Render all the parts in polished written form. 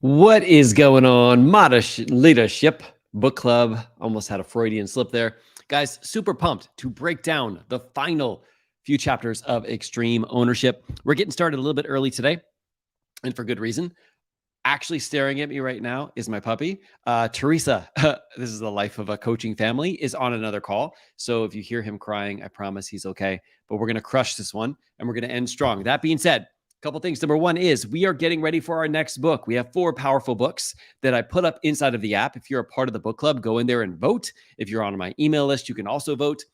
What is going on? Modest Leadership Book Club. Almost had a Freudian slip there. Guys, super pumped to break down the final few chapters of Extreme Ownership. We're getting started a little bit early today, and for good reason. Actually staring at me right now is my puppy. Teresa, this is the life of a coaching family, is on another call. So if you hear him crying, I promise he's okay. But we're going to crush this one, and we're going to end strong. That being said, couple things. Number one is we are getting ready for our next book. We have 4 powerful books that I put up inside of the app. If you're a part of the book club, go in there and vote. If you're on my email list, you can also vote.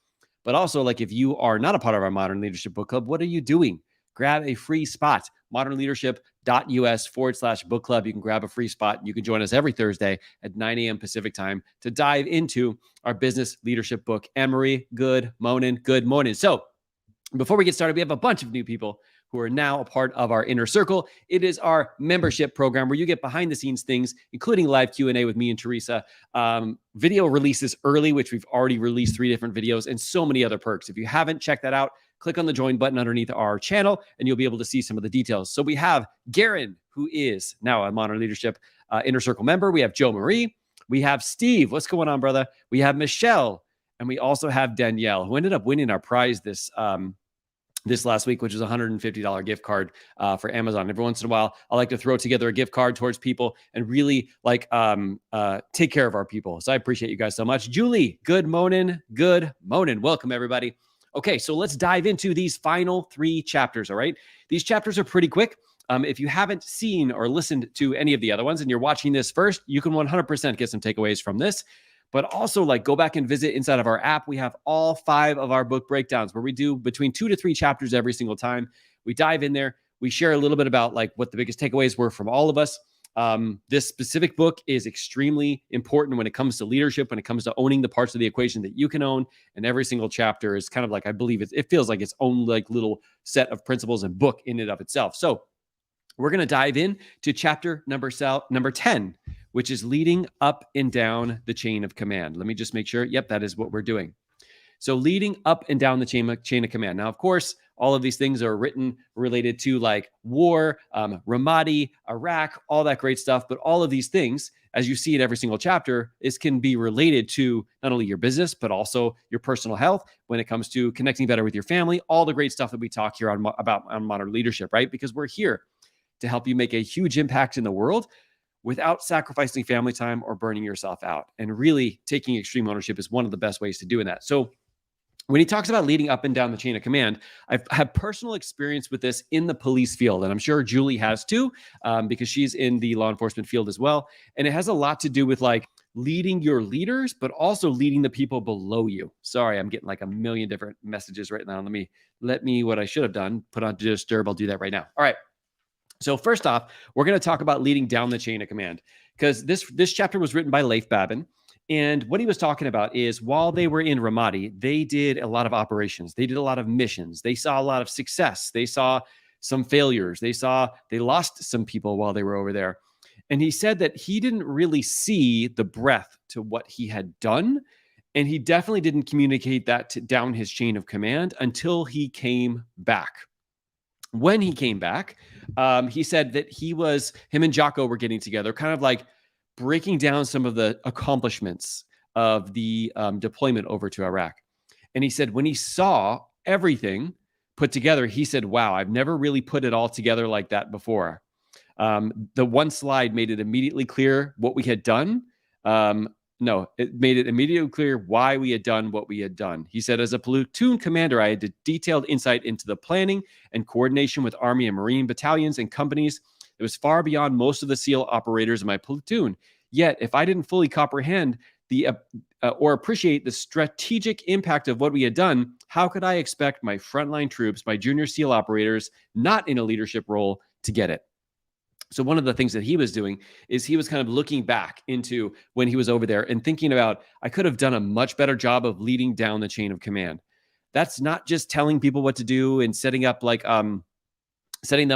But also, like, if you are not a part of our Modern Leadership Book Club, what are you doing? Grab a free spot, modernleadership.us/book club. You can grab a free spot. You can join us every Thursday at 9 a.m. Pacific time to dive into our business leadership book. Anne-Marie, good morning. Good morning. So before we get started, we have a bunch of new people who are now a part of our inner circle. It is our membership program where you get behind the scenes things, including live Q&A with me and Teresa, video releases early, which we've already released 3 different videos, and so many other perks. If you haven't checked that out, click on the join button underneath our channel and you'll be able to see some of the details. So we have Garen, who is now a Modern Leadership Inner Circle member. We have Joe Marie. We have Steve. What's going on, brother? We have Michelle. And we also have Danielle, who ended up winning our prize this last week, which is a $150 gift card for Amazon. Every once in a while, I like to throw together a gift card towards people and really take care of our people. So I appreciate you guys so much. Julie, good morning. Good morning. Welcome, everybody. Okay, so let's dive into these final 3 chapters, all right? These chapters are pretty quick. If you haven't seen or listened to any of the other ones and you're watching this first, you can 100% get some takeaways from this. But also, go back and visit inside of our app. We have all 5 of our book breakdowns where we do between 2 to 3 chapters every single time. We dive in there. We share a little bit about what the biggest takeaways were from all of us. This specific book is extremely important when it comes to leadership, when it comes to owning the parts of the equation that you can own. And every single chapter is kind of I believe it feels like its own little set of principles and book in and of itself. So we're going to dive in to chapter number 10, which is leading up and down the chain of command. Let me just make sure. Yep, that is what we're doing. So leading up and down the chain of command. Now, of course, all of these things are related to war, Ramadi, Iraq, all that great stuff. But all of these things, as you see in every single chapter, can be related to not only your business, but also your personal health when it comes to connecting better with your family, all the great stuff that we talk here about on Modern Leadership, right? Because we're here to help you make a huge impact in the world without sacrificing family time or burning yourself out. And really taking extreme ownership is one of the best ways to doing that. So when he talks about leading up and down the chain of command, I've had personal experience with this in the police field. And I'm sure Julie has too, because she's in the law enforcement field as well. And it has a lot to do with leading your leaders, but also leading the people below you. Sorry, I'm getting a million different messages right now. Let me, what I should have done, put on disturb. I'll do that right now. All right. So first off, we're going to talk about leading down the chain of command, because this chapter was written by Leif Babin. And what he was talking about is while they were in Ramadi, they did a lot of operations. They did a lot of missions. They saw a lot of success. They saw some failures. They lost some people while they were over there. And he said that he didn't really see the breadth to what he had done. And he definitely didn't communicate that down his chain of command until he came back. When he came back, he said that him and Jocko were getting together, kind of breaking down some of the accomplishments of the deployment over to Iraq. And he said when he saw everything put together, he said, wow, I've never really put it all together like that before. The one slide made it immediately clear what we had done. It made it immediately clear why we had done what we had done. He said, as a platoon commander, I had detailed insight into the planning and coordination with Army and Marine battalions and companies. It was far beyond most of the SEAL operators in my platoon. Yet, if I didn't fully comprehend or appreciate the strategic impact of what we had done, how could I expect my frontline troops, my junior SEAL operators, not in a leadership role, to get it? So one of the things that he was doing is he was kind of looking back into when he was over there and thinking about, I could have done a much better job of leading down the chain of command. That's not just telling people what to do and setting them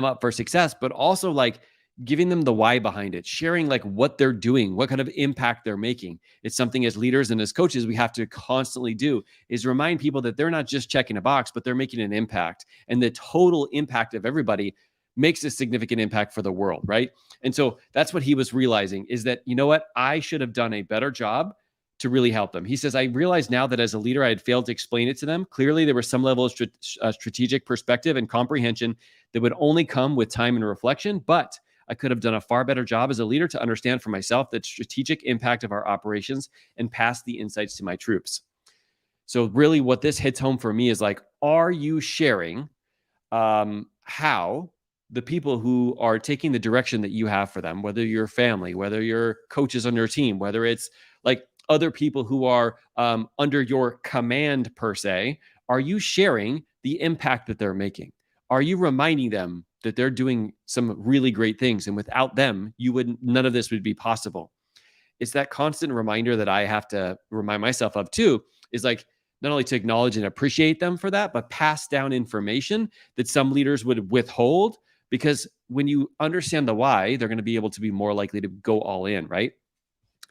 up for success, but also giving them the why behind it, sharing what they're doing, what kind of impact they're making. It's something as leaders and as coaches we have to constantly do, is remind people that they're not just checking a box, but they're making an impact. And the total impact of everybody makes a significant impact for the world, right? And so that's what he was realizing, is that, you know what, I should have done a better job to really help them. He says, I realize now that as a leader, I had failed to explain it to them. Clearly, there was some level of strategic perspective and comprehension that would only come with time and reflection, but I could have done a far better job as a leader to understand for myself the strategic impact of our operations and pass the insights to my troops. So really what this hits home for me is like, are you sharing how the people who are taking the direction that you have for them, whether your family, whether your coaches on your team, whether it's like other people who are under your command per se, are you sharing the impact that they're making? Are you reminding them that they're doing some really great things, and without them, none of this would be possible? It's that constant reminder that I have to remind myself of too, is like, not only to acknowledge and appreciate them for that, but pass down information that some leaders would withhold, because when you understand the why, they're going to be able to be more likely to go all in, right?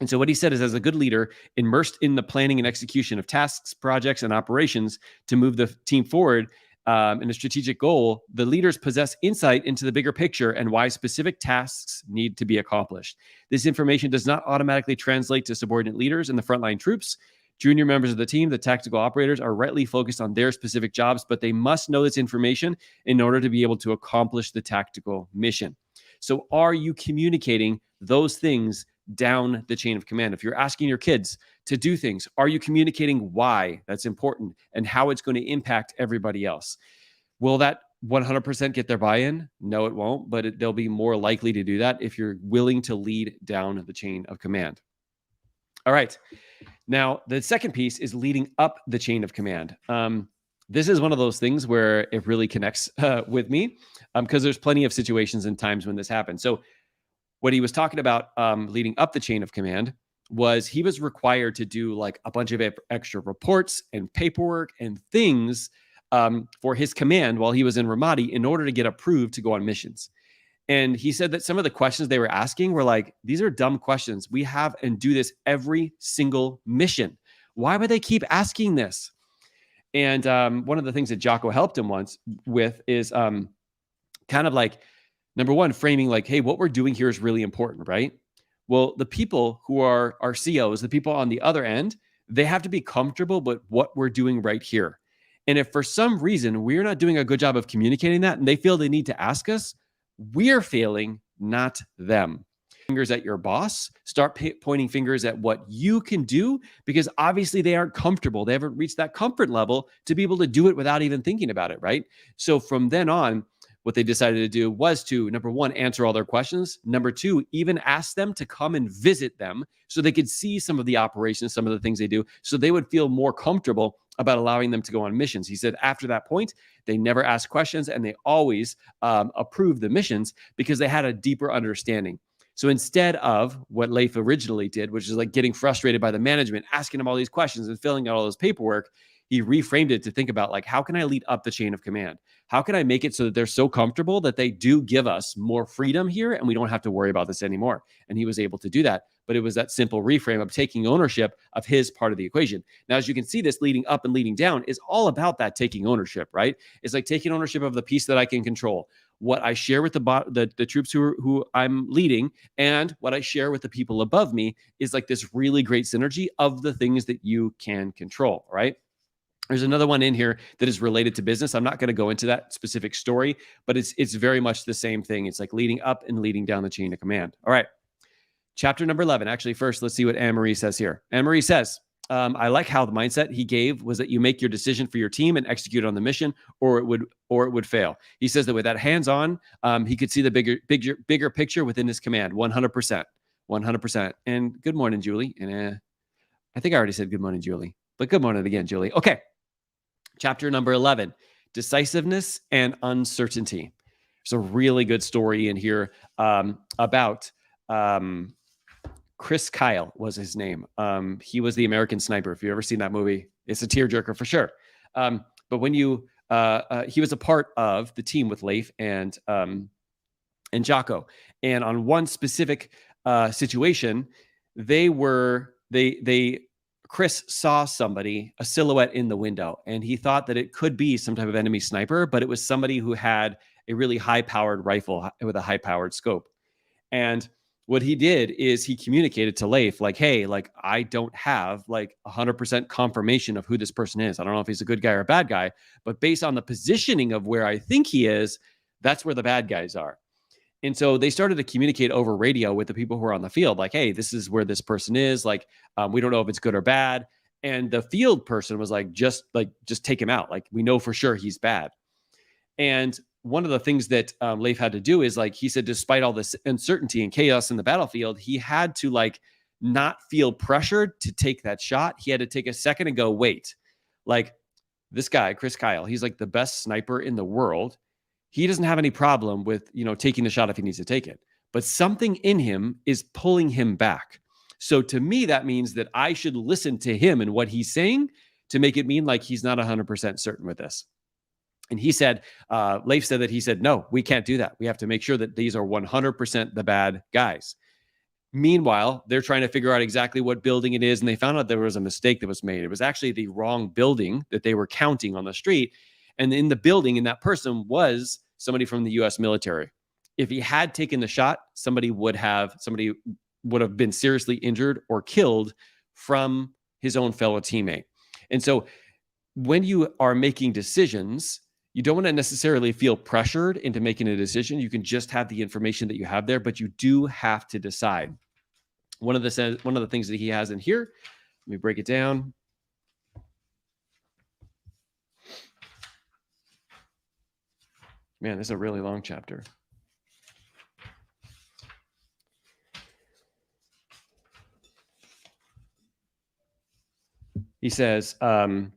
And so what he said is, as a good leader, immersed in the planning and execution of tasks, projects, and operations to move the team forward in a strategic goal, the leaders possess insight into the bigger picture and why specific tasks need to be accomplished. This information does not automatically translate to subordinate leaders and the frontline troops. Junior members of the team, the tactical operators, are rightly focused on their specific jobs, but they must know this information in order to be able to accomplish the tactical mission. So are you communicating those things down the chain of command? If you're asking your kids to do things, are you communicating why that's important and how it's going to impact everybody else? Will that 100% get their buy-in? No, it won't, but they'll be more likely to do that if you're willing to lead down the chain of command. All right. Now, the second piece is leading up the chain of command. This is one of those things where it really connects with me because there's plenty of situations and times when this happens. So what he was talking about leading up the chain of command was he was required to do like a bunch of extra reports and paperwork and things for his command while he was in Ramadi in order to get approved to go on missions. And he said that some of the questions they were asking were like, these are dumb questions. We have and do this every single mission. Why would they keep asking this? And one of the things that Jocko helped him once with is kind of like, number one, framing like, hey, what we're doing here is really important, right? Well, the people who are our COs, the people on the other end, they have to be comfortable with what we're doing right here. And if for some reason we're not doing a good job of communicating that and they feel they need to ask us, we're failing, not them. Fingers at your boss, start pointing fingers at what you can do, because obviously they aren't comfortable. They haven't reached that comfort level to be able to do it without even thinking about it, right? So from then on, what they decided to do was to, number one, answer all their questions. Number two, even ask them to come and visit them so they could see some of the operations, some of the things they do, so they would feel more comfortable about allowing them to go on missions. He said after that point, they never asked questions and they always approved the missions because they had a deeper understanding. So instead of what Leif originally did, which is like getting frustrated by the management, asking them all these questions and filling out all this paperwork, he reframed it to think about like, how can I lead up the chain of command? How can I make it so that they're so comfortable that they do give us more freedom here and we don't have to worry about this anymore? And he was able to do that. But it was that simple reframe of taking ownership of his part of the equation. Now, as you can see, this leading up and leading down is all about that taking ownership, right? It's like taking ownership of the piece that I can control, what I share with the troops who I'm leading, and what I share with the people above me is like this really great synergy of the things that you can control, right? There's another one in here that is related to business. I'm not going to go into that specific story, but it's very much the same thing. It's like leading up and leading down the chain of command. All right. Chapter number 11. Actually, first, let's see what Anne-Marie says here. Anne-Marie says, I like how the mindset he gave was that you make your decision for your team and execute on the mission, or it would fail. He says that with that hands-on, he could see the bigger picture within his command. 100%. And good morning, Julie. And I think I already said good morning, Julie, but good morning again, Julie. Okay. Chapter number 11, decisiveness and uncertainty. There's a really good story in here about Chris Kyle was his name. He was the American Sniper. If you've ever seen that movie, it's a tearjerker for sure. But when he was a part of the team with Leif and Jocko, and on one specific situation, Chris saw somebody, a silhouette in the window, and he thought that it could be some type of enemy sniper, but it was somebody who had a really high-powered rifle with a high-powered scope. And what he did is he communicated to Leif, like, hey, like, I don't have like 100% confirmation of who this person is. I don't know if he's a good guy or a bad guy, but based on the positioning of where I think he is, that's where the bad guys are. And so they started to communicate over radio with the people who are on the field, like, hey, this is where this person is. Like, we don't know if it's good or bad. And the field person was like, just take him out. Like, we know for sure he's bad. And one of the things that Leif had to do is, like, he said, despite all this uncertainty and chaos in the battlefield, he had to like not feel pressured to take that shot. He had to take a second and go, wait, like, this guy, Chris Kyle, he's like the best sniper in the world. He doesn't have any problem with, taking the shot if he needs to take it, but something in him is pulling him back. So to me, that means that I should listen to him and what he's saying to make it mean like he's not 100% certain with this. And he said, Leif said that he said, no, we can't do that. We have to make sure that these are 100% the bad guys. Meanwhile, they're trying to figure out exactly what building it is. And they found out there was a mistake that was made. It was actually the wrong building that they were counting on the street. And in the building, and that person was somebody from the US military. If he had taken the shot, somebody would have been seriously injured or killed from his own fellow teammate. And so when you are making decisions, you don't want to necessarily feel pressured into making a decision. You can just have the information that you have there, but you do have to decide. One of the things that he has in here, let me break it down. Man, this is a really long chapter. He says, the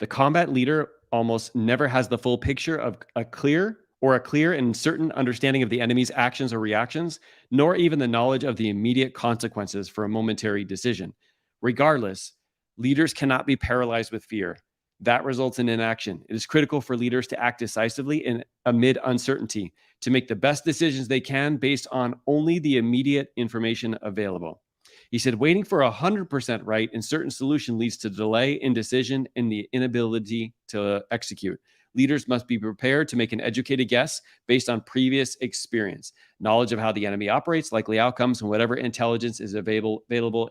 combat leader almost never has the full picture of a clear and certain understanding of the enemy's actions or reactions, nor even the knowledge of the immediate consequences for a momentary decision. Regardless, leaders cannot be paralyzed with fear. That results in inaction. It is critical for leaders to act decisively and amid uncertainty, to make the best decisions they can based on only the immediate information available. He said, waiting for 100% right in certain solution leads to delay, indecision, and the inability to execute. Leaders must be prepared to make an educated guess based on previous experience, knowledge of how the enemy operates, likely outcomes, and whatever intelligence is available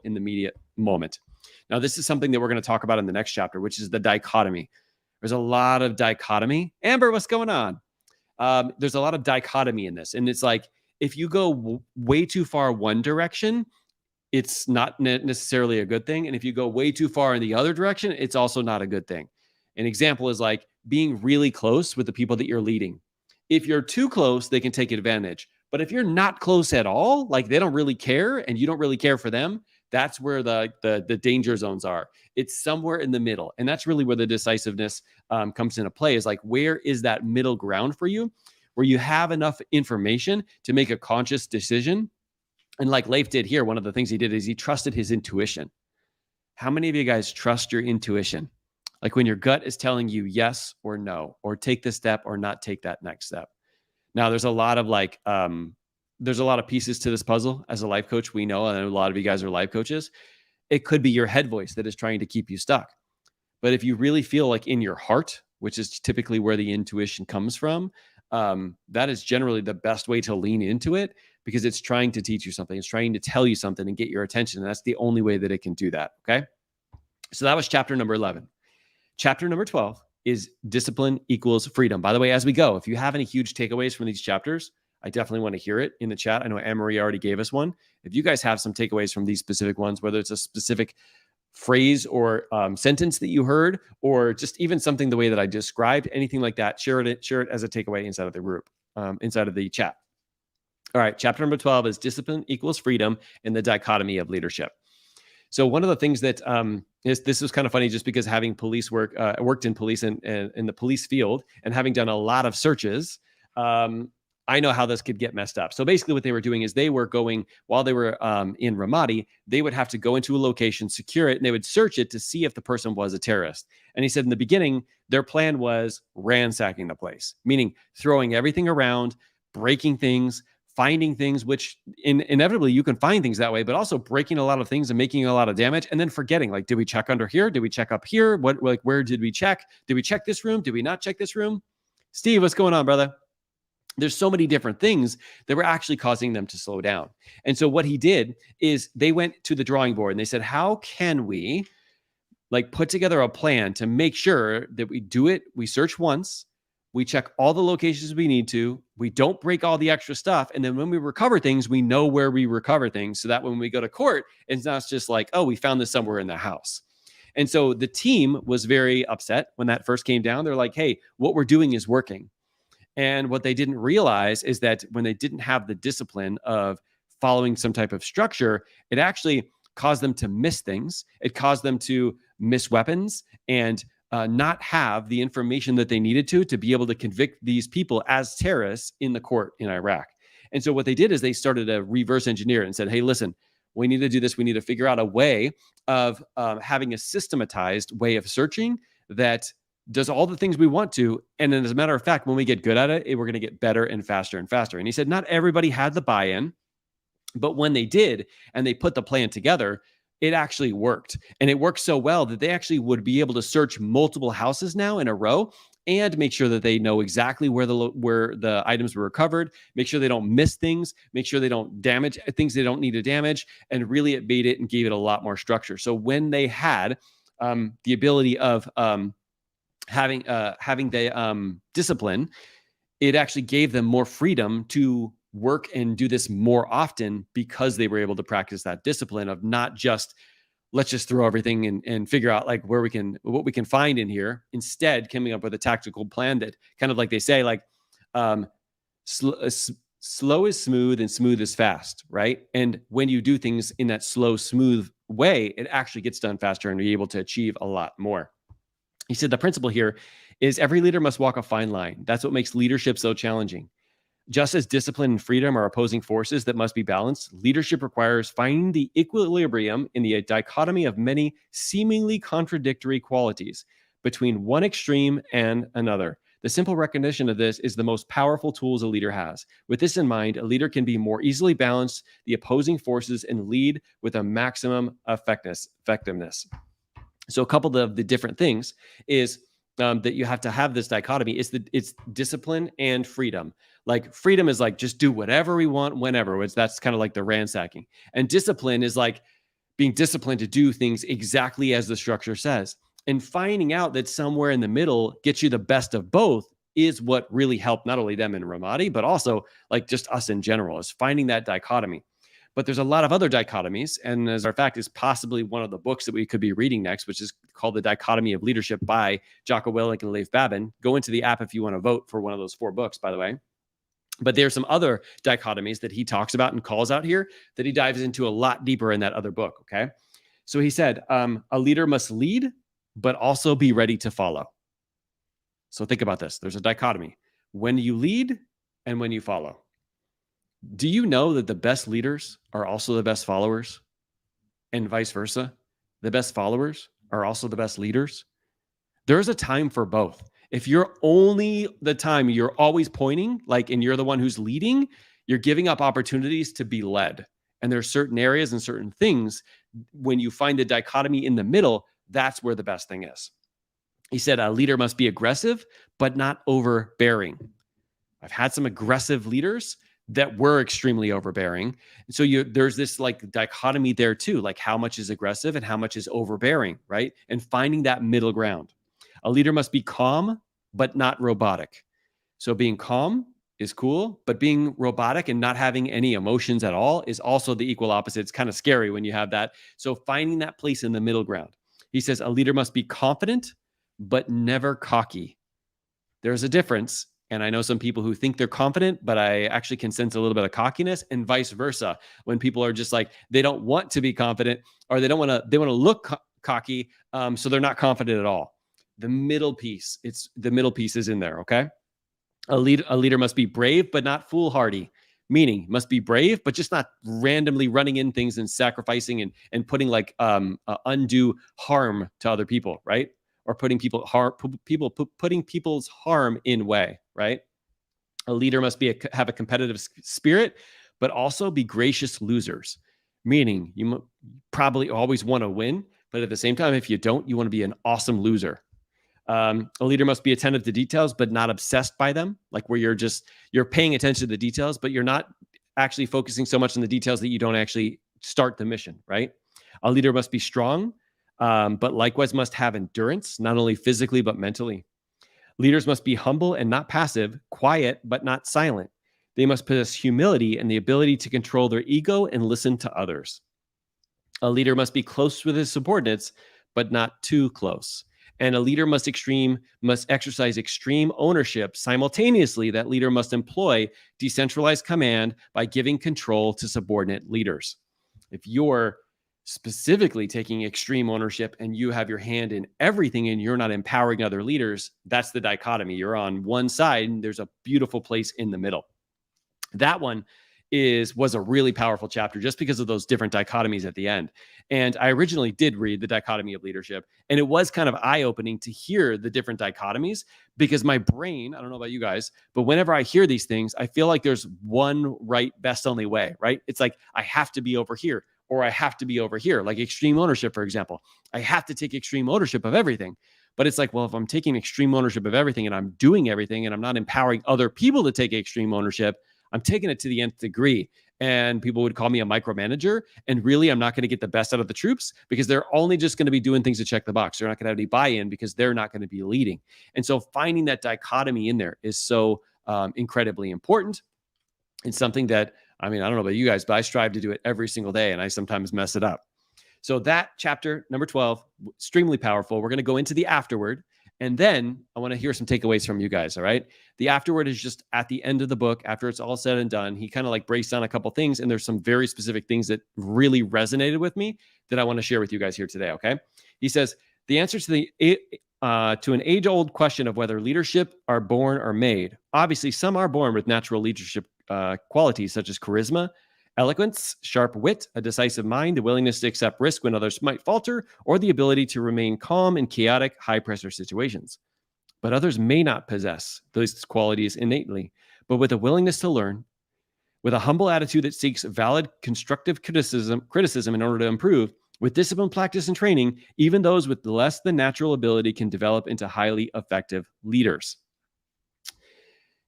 in the immediate moment. Now, this is something that we're going to talk about in the next chapter, which is the dichotomy. There's a lot of dichotomy. Amber, what's going on? There's a lot of dichotomy in this. And it's like, if you go way too far one direction, it's not necessarily a good thing. And if you go way too far in the other direction, it's also not a good thing. An example is like being really close with the people that you're leading. If you're too close, they can take advantage. But if you're not close at all, like they don't really care and you don't really care for them, that's where the danger zones are. It's somewhere in the middle. And that's really where the decisiveness comes into play, is like, where is that middle ground for you, where you have enough information to make a conscious decision. And like Leif did here, one of the things he did is he trusted his intuition. How many of you guys trust your intuition? Like when your gut is telling you yes or no, or take this step or not take that next step. Now, there's a lot of pieces to this puzzle. As a life coach, we know, and a lot of you guys are life coaches, it could be your head voice that is trying to keep you stuck. But if you really feel like in your heart, which is typically where the intuition comes from, that is generally the best way to lean into it, because it's trying to teach you something. It's trying to tell you something and get your attention. And that's the only way that it can do that. Okay. So that was chapter number 11. Chapter number 12 is discipline equals freedom. By the way, as we go, if you have any huge takeaways from these chapters, I definitely want to hear it in the chat. I know Anne-Marie already gave us one. If you guys have some takeaways from these specific ones, whether it's a specific phrase or sentence that you heard, or just even something the way that I described, anything like that, share it as a takeaway inside of the group, inside of the chat. All right, chapter number 12 is discipline equals freedom and the dichotomy of leadership. So one of the things that this was kind of funny, just because having police worked in police and in the police field, and having done a lot of searches, I know how this could get messed up. So basically what they were doing is they were going, while they were in Ramadi, they would have to go into a location, secure it, and they would search it to see if the person was a terrorist. And he said in the beginning, their plan was ransacking the place, meaning throwing everything around, breaking things, finding things, which inevitably you can find things that way, but also breaking a lot of things and making a lot of damage, and then forgetting, like, did we check under here? Did we check up here? Where did we check? Did we check this room? Did we not check this room? Steve, what's going on, brother? There's so many different things that were actually causing them to slow down. And so what he did is they went to the drawing board and they said, how can we like put together a plan to make sure that we do it? We search once, we check all the locations we need to, we don't break all the extra stuff. And then when we recover things, we know where we recover things so that when we go to court, it's not just like, oh, we found this somewhere in the house. And so the team was very upset when that first came down. They're like, hey, what we're doing is working. And what they didn't realize is that when they didn't have the discipline of following some type of structure, it actually caused them to miss things. It caused them to miss weapons and not have the information that they needed to be able to convict these people as terrorists in the court in Iraq. And so what they did is they started to reverse engineer and said, hey, listen, we need to do this. We need to figure out a way of having a systematized way of searching that does all the things we want to. And then as a matter of fact, when we get good at it, we're going to get better and faster and faster. And he said, not everybody had the buy-in, but when they did, and they put the plan together, it actually worked. And it worked so well that they actually would be able to search multiple houses now in a row and make sure that they know exactly where the items were recovered, make sure they don't miss things, make sure they don't damage things they don't need to damage. And really it made it and gave it a lot more structure. So when they had the ability of having the discipline, it actually gave them more freedom to work and do this more often because they were able to practice that discipline of not just let's just throw everything and figure out like what we can find in here. Instead, coming up with a tactical plan that kind of like they say, like slow is smooth and smooth is fast, right? And when you do things in that slow, smooth way, it actually gets done faster and you're able to achieve a lot more. He said the principle here is every leader must walk a fine line. That's what makes leadership so challenging. Just as discipline and freedom are opposing forces that must be balanced, leadership requires finding the equilibrium in the dichotomy of many seemingly contradictory qualities between one extreme and another. The simple recognition of this is the most powerful tools a leader has. With this in mind, a leader can be more easily balance the opposing forces and lead with a maximum effectiveness. So a couple of the different things is that you have to have this dichotomy. It's discipline and freedom. Like freedom is like just do whatever we want whenever. That's kind of like the ransacking. And discipline is like being disciplined to do things exactly as the structure says. And finding out that somewhere in the middle gets you the best of both is what really helped not only them in Ramadi, but also like just us in general, is finding that dichotomy. But there's a lot of other dichotomies. And as a matter of fact, is possibly one of the books that we could be reading next, which is called The Dichotomy of Leadership by Jocko, Willink, and Leif Babin. Go into the app if you want to vote for one of those 4 books, by the way. But there's some other dichotomies that he talks about and calls out here that he dives into a lot deeper in that other book, okay? So he said, a leader must lead, but also be ready to follow. So think about this. There's a dichotomy. When you lead and when you follow. Do you know that the best leaders are also the best followers? And vice versa? The best followers are also the best leaders? There's a time for both. If you're only the time you're always pointing, like, and you're the one who's leading, you're giving up opportunities to be led. And there's certain areas and certain things, when you find the dichotomy in the middle, that's where the best thing is. He said a leader must be aggressive, but not overbearing. I've had some aggressive leaders that were extremely overbearing. And so there's this like dichotomy there too, like how much is aggressive and how much is overbearing, right? And finding that middle ground. A leader must be calm, but not robotic. So being calm is cool, but being robotic and not having any emotions at all is also the equal opposite. It's kind of scary when you have that. So finding that place in the middle ground. He says a leader must be confident, but never cocky. There's a difference. And I know some people who think they're confident, but I actually can sense a little bit of cockiness, and vice versa. When people are just like, they don't want to be confident, or they want to look cocky. So they're not confident at all. The middle piece is in there. Okay. A leader must be brave, but not foolhardy, meaning must be brave, but just not randomly running in things and sacrificing and putting like undue harm to other people. Right. Or putting people's harm in way, right? A leader must have a competitive spirit, but also be gracious losers, meaning you probably always want to win, but at the same time, if you don't, you want to be an awesome loser. A leader must be attentive to details, but not obsessed by them. Like where you're paying attention to the details, but you're not actually focusing so much on the details that you don't actually start the mission, right? A leader must be strong, but likewise must have endurance, not only physically, but mentally. Leaders must be humble and not passive, quiet, but not silent. They must possess humility and the ability to control their ego and listen to others. A leader must be close with his subordinates, but not too close. And a leader must exercise extreme ownership. Simultaneously, that leader must employ decentralized command by giving control to subordinate leaders. If you're specifically taking extreme ownership and you have your hand in everything and you're not empowering other leaders, that's the dichotomy. You're on one side and there's a beautiful place in the middle. That one was a really powerful chapter just because of those different dichotomies at the end. And I originally did read The Dichotomy of Leadership, and it was kind of eye-opening to hear the different dichotomies because my brain, I don't know about you guys, but whenever I hear these things, I feel like there's one right, best only way, right? It's like I have to be over here or I have to be over here, like extreme ownership, for example. I have to take extreme ownership of everything. But it's like, well, if I'm taking extreme ownership of everything and I'm doing everything and I'm not empowering other people to take extreme ownership, I'm taking it to the nth degree. And people would call me a micromanager. And really, I'm not going to get the best out of the troops because they're only just going to be doing things to check the box. They're not going to have any buy-in because they're not going to be leading. And so finding that dichotomy in there is so incredibly important. It's something that, I mean, I don't know about you guys, but I strive to do it every single day. And I sometimes mess it up. So that chapter, number 12, extremely powerful. We're going to go into the afterword. And then I want to hear some takeaways from you guys. All right. The afterword is just at the end of the book. After it's all said and done, he kind of like breaks down a couple things. And there's some very specific things that really resonated with me that I want to share with you guys here today. Okay. He says the answer to an age-old question of whether leadership are born or made. Obviously, some are born with natural leadership qualities such as charisma, eloquence, sharp wit, a decisive mind, the willingness to accept risk when others might falter, or the ability to remain calm in chaotic, high-pressure situations. But others may not possess those qualities innately, but with a willingness to learn, with a humble attitude that seeks valid, constructive criticism in order to improve, with discipline, practice, and training, even those with less than natural ability can develop into highly effective leaders.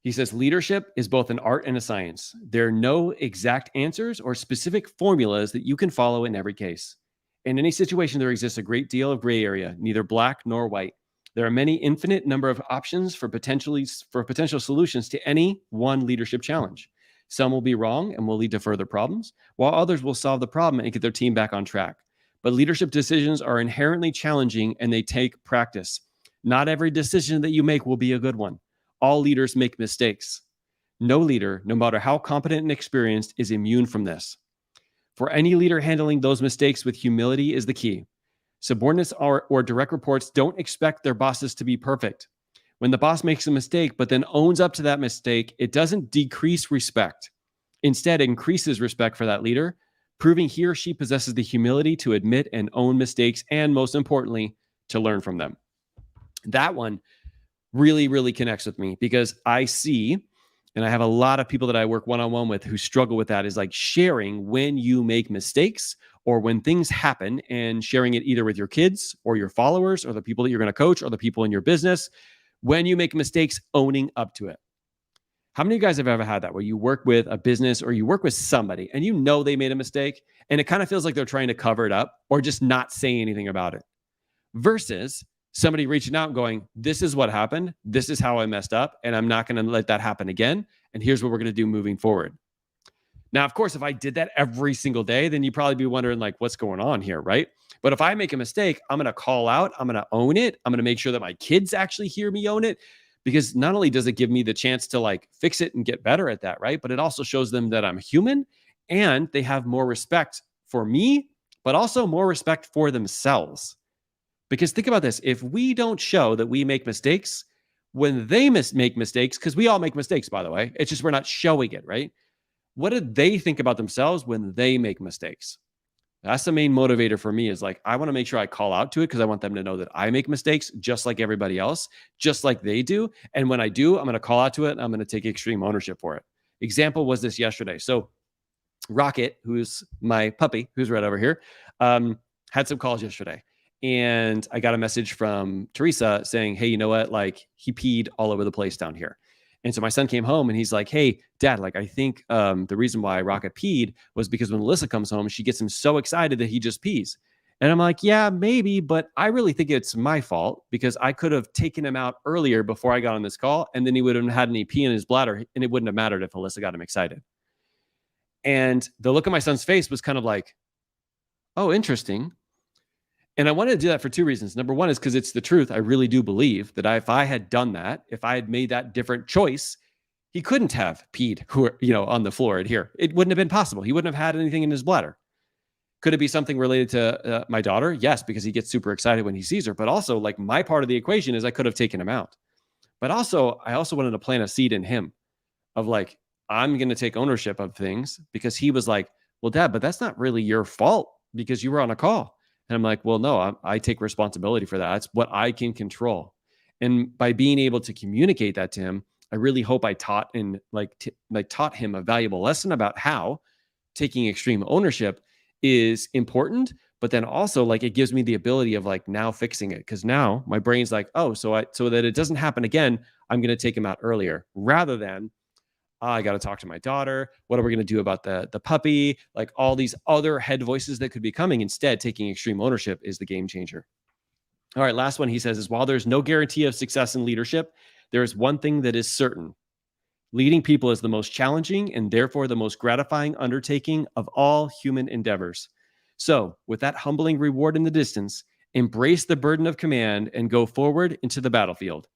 He says leadership is both an art and a science. There are no exact answers or specific formulas that you can follow in every case. In any situation, there exists a great deal of gray area, neither black nor white. There are many infinite number of options for potential solutions to any one leadership challenge. Some will be wrong and will lead to further problems, while others will solve the problem and get their team back on track. But leadership decisions are inherently challenging and they take practice. Not every decision that you make will be a good one. All leaders make mistakes. No leader, no matter how competent and experienced, is immune from this. For any leader, handling those mistakes with humility is the key. Subordinates or direct reports don't expect their bosses to be perfect. When the boss makes a mistake, but then owns up to that mistake, it doesn't decrease respect. Instead, it increases respect for that leader, proving he or she possesses the humility to admit and own mistakes, and most importantly, to learn from them. That one really, really connects with me because I see, and I have a lot of people that I work one-on-one with who struggle with that, is like sharing when you make mistakes or when things happen and sharing it either with your kids or your followers or the people that you're going to coach or the people in your business. When you make mistakes, owning up to it. How many of you guys have ever had that where you work with a business or you work with somebody and you know they made a mistake and it kind of feels like they're trying to cover it up or just not say anything about it versus somebody reaching out and going, this is what happened. This is how I messed up. And I'm not going to let that happen again. And here's what we're going to do moving forward. Now, of course, if I did that every single day, then you'd probably be wondering like, what's going on here, right? But if I make a mistake, I'm going to call out, I'm going to own it. I'm going to make sure that my kids actually hear me own it because not only does it give me the chance to like fix it and get better at that, right? But it also shows them that I'm human and they have more respect for me, but also more respect for themselves. Because think about this. If we don't show that we make mistakes, when they make mistakes, because we all make mistakes, by the way, it's just we're not showing it, right? What do they think about themselves when they make mistakes? That's the main motivator for me is like, I want to make sure I call out to it because I want them to know that I make mistakes just like everybody else, just like they do. And when I do, I'm going to call out to it and I'm going to take extreme ownership for it. Example was this yesterday. So Rocket, who's my puppy, who's right over here, had some calls yesterday. And I got a message from Teresa saying, hey, you know what? Like, he peed all over the place down here. And so my son came home and he's like, hey, Dad, like, I think the reason why Rocket peed was because when Alyssa comes home, she gets him so excited that he just pees. And I'm like, yeah, maybe, but I really think it's my fault because I could have taken him out earlier before I got on this call, and then he would have had any pee in his bladder, and it wouldn't have mattered if Alyssa got him excited. And the look on my son's face was kind of like, oh, interesting. And I wanted to do that for two reasons. Number one is because it's the truth. I really do believe that if I had done that, if I had made that different choice, he couldn't have peed, on the floor here. It wouldn't have been possible. He wouldn't have had anything in his bladder. Could it be something related to my daughter? Yes, because he gets super excited when he sees her. But also, like, my part of the equation is I could have taken him out. But also, I also wanted to plant a seed in him of like, I'm going to take ownership of things, because he was like, well, Dad, but that's not really your fault because you were on a call. And I'm like, well, no, I take responsibility for that. That's what I can control. And by being able to communicate that to him, I really hope I taught taught him a valuable lesson about how taking extreme ownership is important, but then also, like, it gives me the ability of like now fixing it, because now my brain's like, oh, so that it doesn't happen again, I'm going to take him out earlier, rather than I got to talk to my daughter. What are we going to do about the puppy? Like, all these other head voices that could be coming. Instead, taking extreme ownership is the game changer. All right, last one he says is, while there's no guarantee of success in leadership, there is one thing that is certain. Leading people is the most challenging and therefore the most gratifying undertaking of all human endeavors. So, with that humbling reward in the distance, embrace the burden of command and go forward into the battlefield,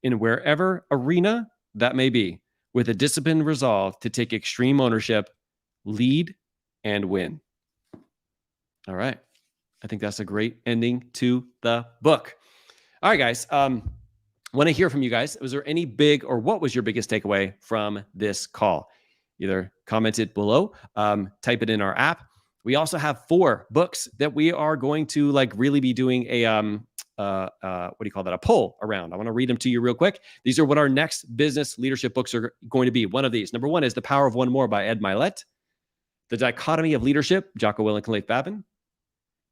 in wherever arena that may be, with a disciplined resolve to take extreme ownership, lead, and win. All right. I think that's a great ending to the book. All right, guys. Want to hear from you guys. Was there any what was your biggest takeaway from this call? Either comment it below, type it in our app. We also have 4 books that we are going to really be doing a a poll around. I want to read them to you real quick. These are what our next business leadership books are going to be. One of these. Number 1 is The Power of One More by Ed Milet. The Dichotomy of Leadership, Jocko, Willink, and Leif Babin.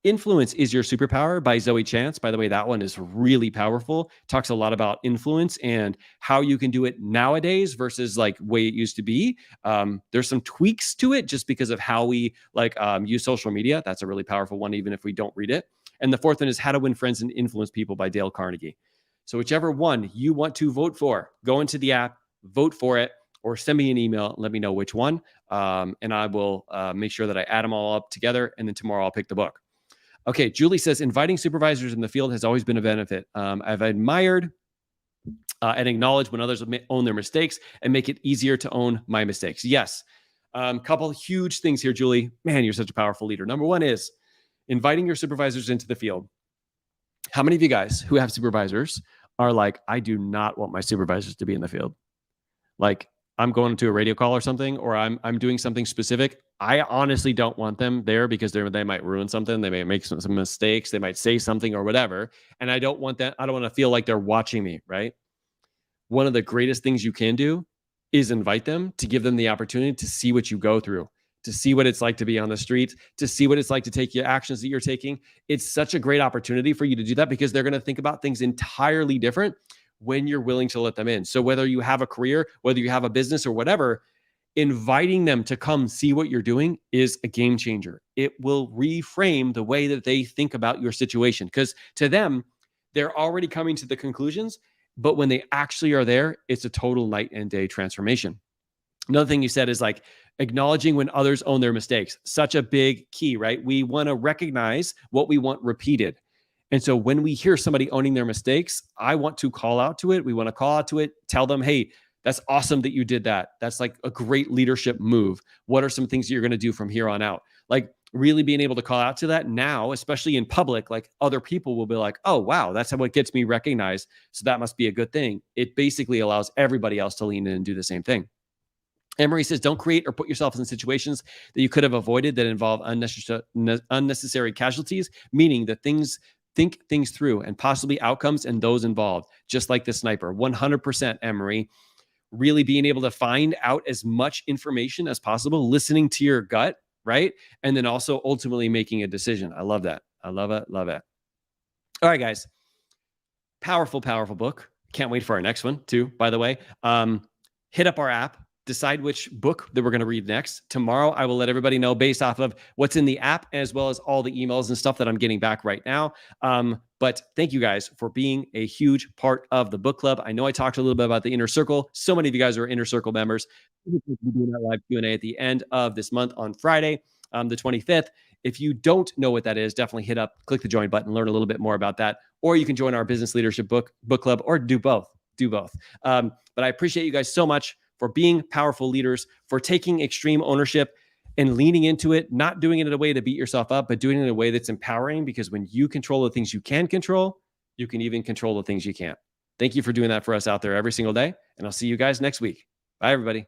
Influence is Your Superpower by Zoe Chance. By the way, that one is really powerful. Talks a lot about influence and how you can do it nowadays versus like way it used to be. There's some tweaks to it just because of how we use social media. That's a really powerful one, even if we don't read it. And the 4th one is How to Win Friends and Influence People by Dale Carnegie. So whichever one you want to vote for, go into the app, vote for it, or send me an email. Let me know which one. And I will make sure that I add them all up together. And then tomorrow I'll pick the book. Okay, Julie says, inviting supervisors in the field has always been a benefit. I've admired and acknowledged when others own their mistakes and make it easier to own my mistakes. Yes. Couple huge things here, Julie. Man, you're such a powerful leader. Number 1 is inviting your supervisors into the field. How many of you guys who have supervisors are like, I do not want my supervisors to be in the field? Like, I'm going to a radio call or something, or I'm doing something specific. I honestly don't want them there because they might ruin something. They may make some mistakes. They might say something or whatever. And I don't want that. I don't want to feel like they're watching me, right? One of the greatest things you can do is invite them, to give them the opportunity to see what you go through, to see what it's like to be on the streets, to see what it's like to take your actions that you're taking. It's such a great opportunity for you to do that, because they're going to think about things entirely different when you're willing to let them in. So whether you have a career, whether you have a business or whatever, inviting them to come see what you're doing is a game changer. It will reframe the way that they think about your situation, because to them, they're already coming to the conclusions, but when they actually are there, it's a total night and day transformation. Another thing you said is like acknowledging when others own their mistakes. Such a big key, right? We want to recognize what we want repeated. And so when we hear somebody owning their mistakes, I want to call out to it. We want to call out to it, tell them, hey, that's awesome that you did that. That's like a great leadership move. What are some things you're going to do from here on out? Like really being able to call out to that now, especially in public, like other people will be like, oh, wow, that's how it gets me recognized. So that must be a good thing. It basically allows everybody else to lean in and do the same thing. Emery says, don't create or put yourself in situations that you could have avoided that involve unnecessary casualties, meaning that think things through and possibly outcomes and those involved, just like the sniper. 100%, Emery. Really being able to find out as much information as possible, listening to your gut, right? And then also ultimately making a decision. I love that. I love it. Love it. All right, guys. Powerful, powerful book. Can't wait for our next one, too, by the way. Hit up our app, decide which book that we're going to read next. Tomorrow, I will let everybody know based off of what's in the app, as well as all the emails and stuff that I'm getting back right now. But thank you guys for being a huge part of the book club. I know I talked a little bit about the inner circle. So many of you guys are inner circle members. We'll be doing that live Q&A at the end of this month on Friday, the 25th. If you don't know what that is, definitely hit up, click the join button, learn a little bit more about that. Or you can join our business leadership book club, or do both. Do both. But I appreciate you guys so much for being powerful leaders, for taking extreme ownership and leaning into it, not doing it in a way to beat yourself up, but doing it in a way that's empowering, because when you control the things you can control, you can even control the things you can't. Thank you for doing that for us out there every single day. And I'll see you guys next week. Bye, everybody.